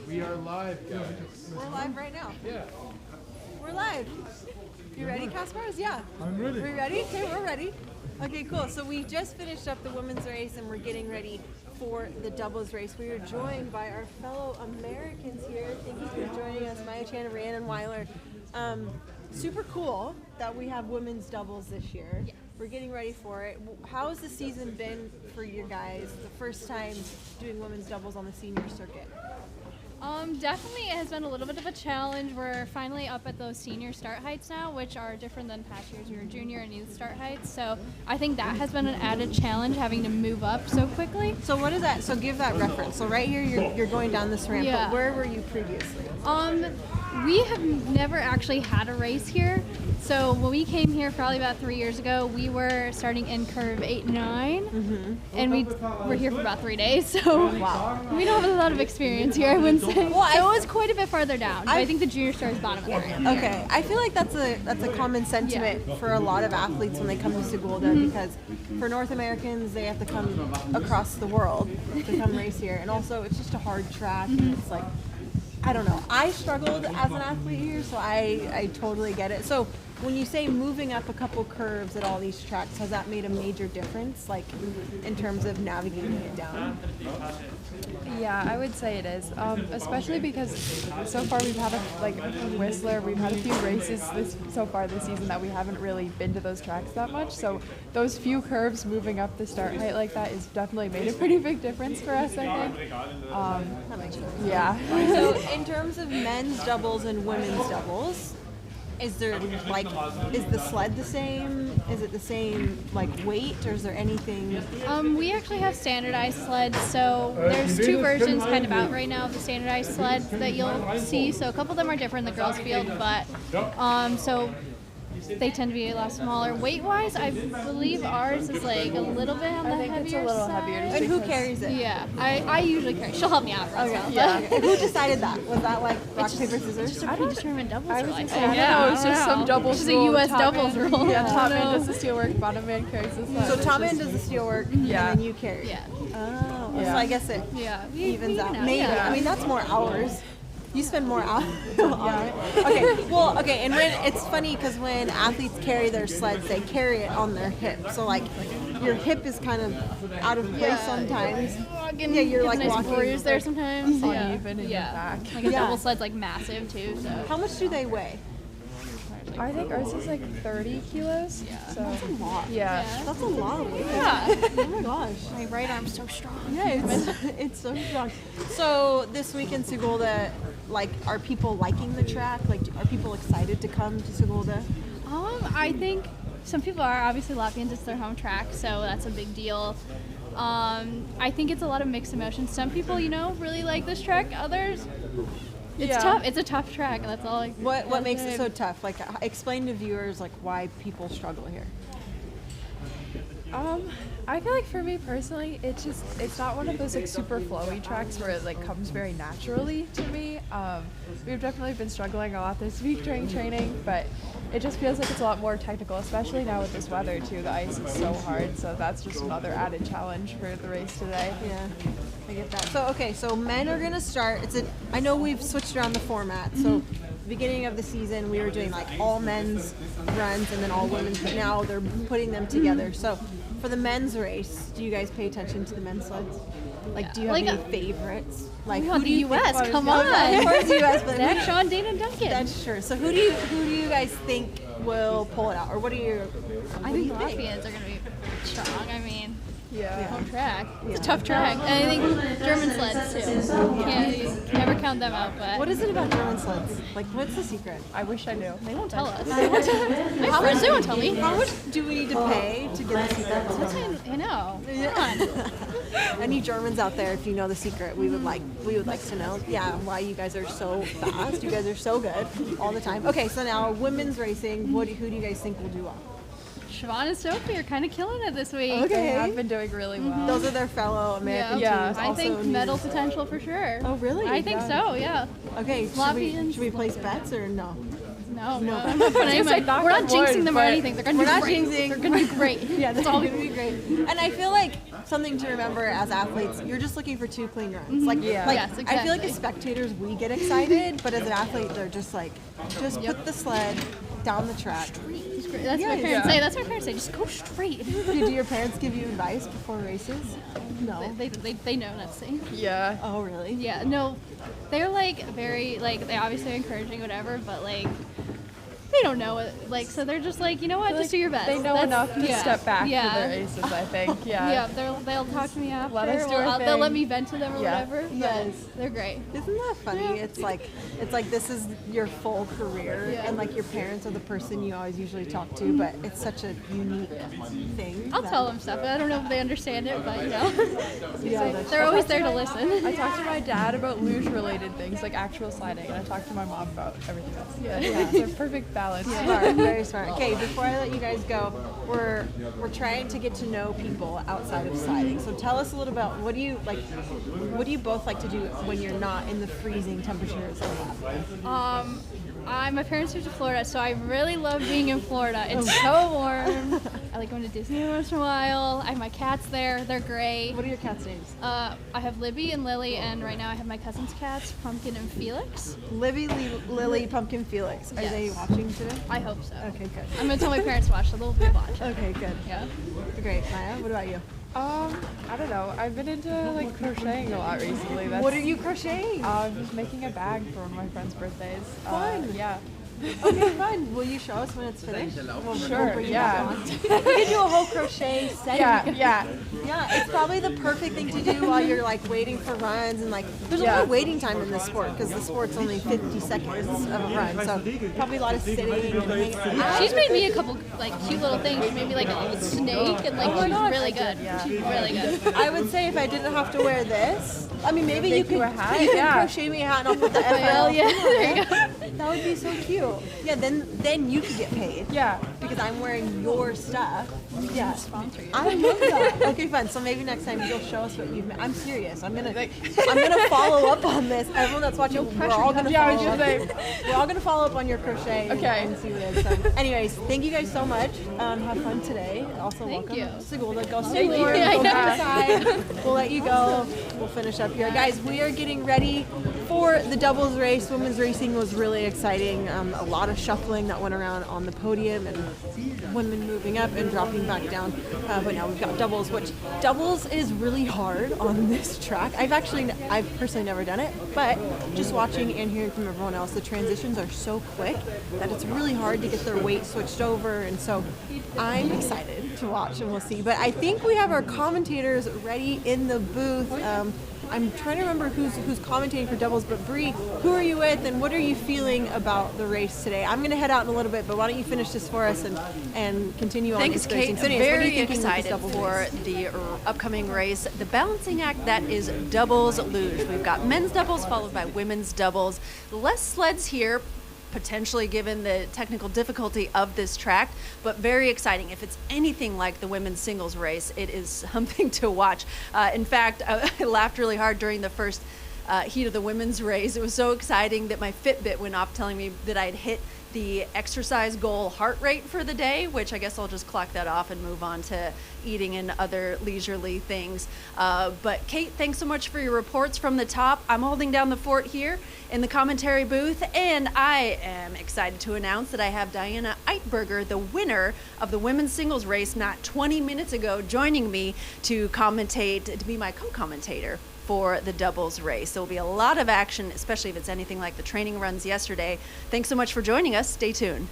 We are live, guys. We're live right now. Yeah. We're live. You ready, Kaspars? Yeah. I'm ready. We ready? Okay, we're ready. Okay, cool. So we just finished up the women's race and we're getting ready for the doubles race. We are joined by our fellow Americans here. Thank you for joining us, Maya Chan and Reannyn Weiler. Super cool that we have women's doubles this year. Yeah. We're getting ready for it. How has the season been for you guys? The first time doing women's doubles on the senior circuit. Definitely it has been a little bit of a challenge. We're finally up at those senior start heights now, which are different than past years. We were junior and youth start heights. So I think that has been an added challenge, having to move up so quickly. So what is that? So give that reference. So right here, you're going down this ramp, Yeah. but where were you previously? We have never actually had a race here. So when we came here probably about 3 years ago, we were starting in curve 8 and 9, and we were here for about 3 days. So Wow. we don't have a lot of experience here, I wouldn't say. Well, So it was quite a bit farther down. But I think the junior star is bottom of the ramp. Okay, I feel like that's a common sentiment for a lot of athletes when they come to Sigulda, because for North Americans, they have to come across the world to come race here, and also it's just a hard track, and it's like, I don't know. I struggled as an athlete here, so I totally get it. So when you say moving up a couple curves at all these tracks, has that made a major difference, like in terms of navigating it down? Yeah, I would say it is, especially because so far we've had Whistler, we've had a few races so far this season that we haven't really been to those tracks that much. So those few curves moving up the start height like that has definitely made a pretty big difference for us, I think. That makes sense. Yeah. So in terms of men's doubles and women's doubles, is there is the sled the same? Is it the same weight, or is there anything? We actually have standardized sleds, so there's two versions kind of out right now of the standardized sleds that you'll see. So a couple of them are different in the girls' field, but so they tend to be a lot smaller. Weight-wise, I believe ours is a little bit on the heavier it's a little side. heavier. And who carries it? Yeah, I usually carry. She'll help me out. Okay. Yeah. Okay. Who decided that? Was that rock, paper, scissors? Just a predetermined doubles. I was rule, gonna I say, think. I don't know, it's just some doubles It's just a rule. U.S. Top doubles man- rule. Yeah, top man No. does the steel work, bottom man carries the sled. So It's top man just- does the steel work, Yeah. and then you carry. Yeah. Oh, Yeah. so I guess it We evens out. even Maybe. Yeah. I mean, that's more hours. You spend more hours on it. Okay, and when it's funny because when athletes carry their sleds, they carry it on their hip. So your hip is kind of out of place sometimes. Yeah, you're like nice walking warriors there sometimes. Uneven in your back. Like a Yeah. double sled's massive too. So How much do they weigh? I think ours is 30 kilos. Yeah. So, That's a lot. yeah. That's a lot of weight. yeah, Oh my gosh. my right arm's so strong. Yeah, it's so strong. So this week in Sigulda, are people liking the track? Are people excited to come to Sigulda? I think some people are. Obviously, Latvians, it's their home track, so that's a big deal. I think it's a lot of mixed emotions. Some people, really like this track. Others, it's tough. It's a tough track. That's all. What makes it so tough? Explain to viewers why people struggle here. I feel like for me personally, it's not one of those super flowy tracks where it comes very naturally to me. We've definitely been struggling a lot this week during training, but it just feels like it's a lot more technical, especially now with this weather too. The ice is so hard, so that's just another added challenge for the race today. Yeah, I get that. So men are gonna start. I know we've switched around the format. So beginning of the season, we were doing all men's runs and then all women's, but now they're putting them together. So for the men's race, do you guys pay attention to the men's sleds? Do you have any favorites? Who the U.S. Come on. Of course, the U.S. But Zach, Sean, Dana, Duncan. that's true. So who do you guys think will pull it out, or what do you? I think Latvians are going to be strong. I mean, Yeah. home track. It's a tough track. And I think German sleds too. Can't never count them out. But What is it about German sleds? What's the secret? I wish I knew. they won't tell us. My friends, they won't tell me. How much do we need to pay to get the secret? I know. Come on. Any Germans out there, if you know the secret, we would like to know. Yeah, why you guys are so fast. You guys are so good all the time. Okay, so now women's racing. Who do you guys think will do well? Siobhan and Sophie are kind of killing it this week. Okay. They have been doing really well. Those are their fellow American Yeah. teams. I also think New medal Zealand. potential for sure. Oh, really? I think so, yeah. Okay, Latvians. should we place bets or no? No, I'm not putting we're not jinxing them or anything. They're gonna do great. They're gonna do great. Yeah, that's all gonna be great. And I feel like something to remember as athletes, you're just looking for 2 clean runs. Like, Yes, exactly. I feel like as spectators we get excited, but as an athlete they're just like, just put the sled down the track. That's what my parents say. That's what my parents say. Just go straight. Do your parents give you advice before races? No. They know nothing. Yeah. Oh, really? Yeah, no, they're like very like they obviously are encouraging whatever, but like they don't know it. Like so they're just like, you know what, just do your best. They know enough to step back for the races, I think. Yeah. Yeah, they'll talk to me after. Let us do our they'll let thing. me vent to them or whatever. Yes. But they're great. Isn't that funny? It's like this is your full career, and like your parents are the person you always usually talk to, but it's such a unique thing. I'll tell them stuff. I don't know if they understand it, but you know, Yeah, they're always there to listen. I talked to my dad about luge related things like actual sliding, and I talked to my mom about everything else. Yeah. It's a perfect balance. Smart, very smart. Okay, before I let you guys go, we're trying to get to know people outside of sliding. So tell us a little about what do you both like to do when you're not in the freezing temperatures of lab? My parents moved to Florida, so I really love being in Florida. It's so warm. I like going to Disney once in a while. I have my cats there. They're great. What are your cats' names? I have Libby and Lily, and right now I have my cousin's cats, Pumpkin and Felix. Libby, Lily, Pumpkin, Felix. Are they watching today? I hope so. Okay, good. I'm going to tell my parents to watch, so they'll watch. Okay, good. Yeah. Great. Maya, what about you? I don't know. I've been into like crocheting a lot recently. What are you crocheting? Just making a bag for one of my friend's birthdays. Fun. Yeah. Okay, fun. Will you show us when it's finished? Sure. bring it Yeah. back on. We could do a whole crochet set. Yeah. Yeah, it's probably the perfect thing to do while you're like waiting for runs and like there's a lot of waiting time in this sport because the sport's only 50 seconds of a run, so probably a lot of sitting and hanging out. She's made me a couple like cute little things. She made me like a little snake, and like she's really good. She's really good. I would say if I didn't have to wear this, I mean maybe you could you a hat, you could yeah. crochet me a hat and I'll put the FIL. Well, yeah, there you go. That would be so cute. Yeah, then you could get paid. Yeah. Because I'm wearing your stuff. Yeah. Sponsor you. I love that. Okay, fun. So maybe next time you'll show us what you've made. I'm serious. I'm gonna follow up on this. Everyone that's watching, we're all gonna follow up. We're all gonna follow up on your crochet and see what it is. So, anyways, thank you guys so much. Have fun today. Also, welcome you. to Segulda. Go stay warm. Go back inside. We'll let you go. We'll finish up here, guys. We are getting ready for the doubles race. Women's racing was really exciting. A lot of shuffling that went around on the podium and women moving up and dropping back down. But now we've got doubles, which doubles is really hard on this track. I've personally never done it, but just watching and hearing from everyone else, the transitions are so quick that it's really hard to get their weight switched over. And so I'm excited to watch and we'll see. But I think we have our commentators ready in the booth. I'm trying to remember who's commentating for doubles, but Bree, who are you with and what are you feeling about the race today? I'm going to head out in a little bit, but why don't you finish this for us and continue on Thanks, this racing. Kate. So anyways, what are you Very thinking with this excited doubles for race? the upcoming race, the balancing act that is doubles luge. We've got men's doubles followed by women's doubles. Less sleds here, potentially given the technical difficulty of this track, but very exciting. If it's anything like the women's singles race, it is something to watch. In fact, I laughed really hard during the first heat of the women's race. It was so exciting that my Fitbit went off telling me that I'd hit the exercise goal heart rate for the day, which I guess I'll just clock that off and move on to eating and other leisurely things. But Kate, thanks so much for your reports from the top. I'm holding down the fort here in the commentary booth, and I am excited to announce that I have Diana Eitberger, the winner of the women's singles race, not 20 minutes ago, joining me to commentate, to be my co-commentator for the doubles race. There will be a lot of action, especially if it's anything like the training runs yesterday. Thanks so much for joining us. Stay tuned.